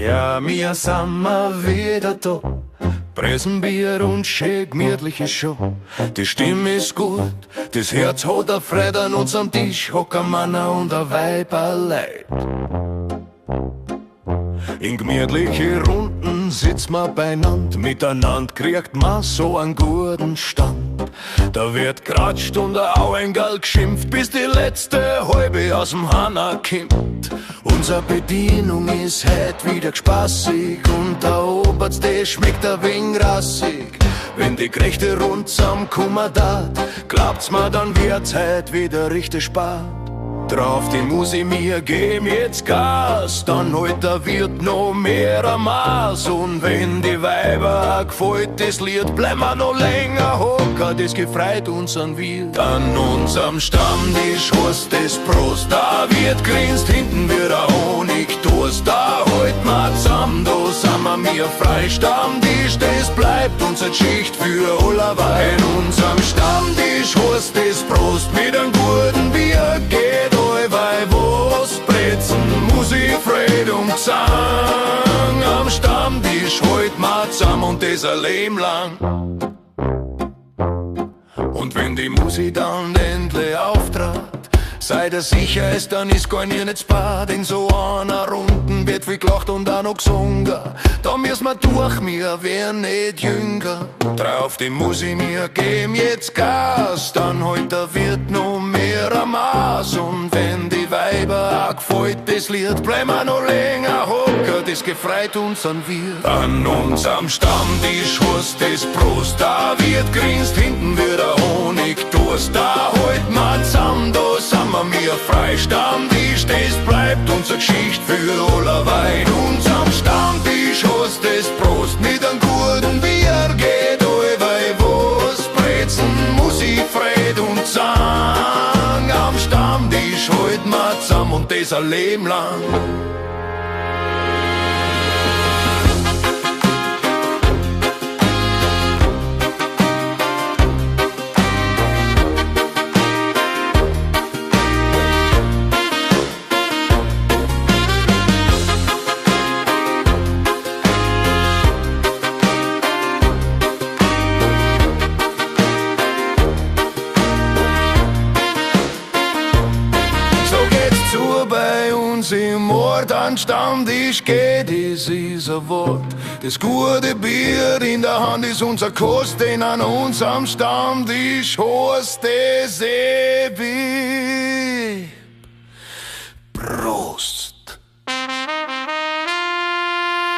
Ja, wir sind mal wieder da. Pressenbier und schön gemütliche Show. Die Stimme ist gut, das Herz hat er Freude. An unserem Tisch hocken Männer und ein Weiberleid. In gemütliche Runden sitzt man beieinander. Miteinander kriegt man so einen guten Stand. Da wird geratscht und auch ein Gall geschimpft, bis die letzte Halbe aus dem Hanna kommt. Unsere Bedienung ist heut wieder spaßig und der Oberst, der schmeckt ein wenig rassig. Wenn die Gerichte rund zusammenkommen dat, glaubt's mir, dann wird's heut wieder richtig spät. Drauf die Musi, mir geben jetzt Gas, dann halt der Wirt noch mehr am Maß. Und wenn die Weiber auch gefällt, das Lied, bleiben wir noch länger hocker, das gefreut uns an Wirt. An unserem Stammtisch heißt das Prost, da wird grinst, hinten wird der Honigtoast. Da halt wir zusammen, da sind wir frei. Stammtisch, das bleibt unsere Geschichte für allerweil. In unserem Stammtisch heißt das Prost, mit einem guten Bier geht allweil was, Brezen, Musik, Freude und Gesang. Am Stammtisch halt wir zusammen und das ein Leben lang. Und wenn die Musik dann endlich auftrat, seid ihr sicher, dann ist gar nicht zu Bad. In so einer Runden wird viel gelacht und auch noch gesungen. Da müssen wir durch, wir werden nicht jünger. Drauf die Musik, wir geben jetzt Gas, dann halt der Wirt noch mehr am Maß. Und wenn die Weiber auch gefällt, das Lied, bleiben wir noch länger hocker, das gefreut uns an Wirt. An unserem Stammtisch heißt das Prost, da wird grinst, hinten wird der Honigtoast. Da halt wir zusammen, da sind wir frei. Stammtisch, das bleibt unsere Geschichte für allerweil. In unserem Stammtisch heißt das Prost, mit einem guten Bier geht allweil was, Brezen, Musik, Freude und Gesang. Am Stammtisch halten wir zusammen und das ein Leben lang. Im Ort an Stammtisch geht, es ist ein Wort. Das gute Bier in der Hand ist unser Kost, denn an unserem Stammtisch heißt es ewig Prost.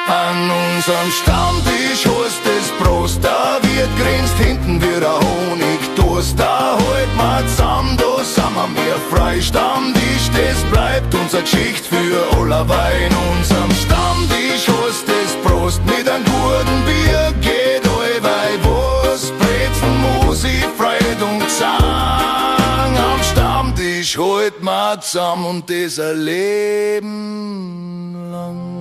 An unserem Stammtisch heißt es Prost, da wird grinst, hinten wird der Honigtoast. Da halt wir zusammen, da sind wir frei. Stammtisch, das bleibt unsere Geschichte für allerweil. In unserem Stammtisch heißt es Prost, mit einem guten Bier geht allweil was, Brezen, Musik, Freude und Gesang. Am Stammtisch halt wir zusammen und das ein Leben lang.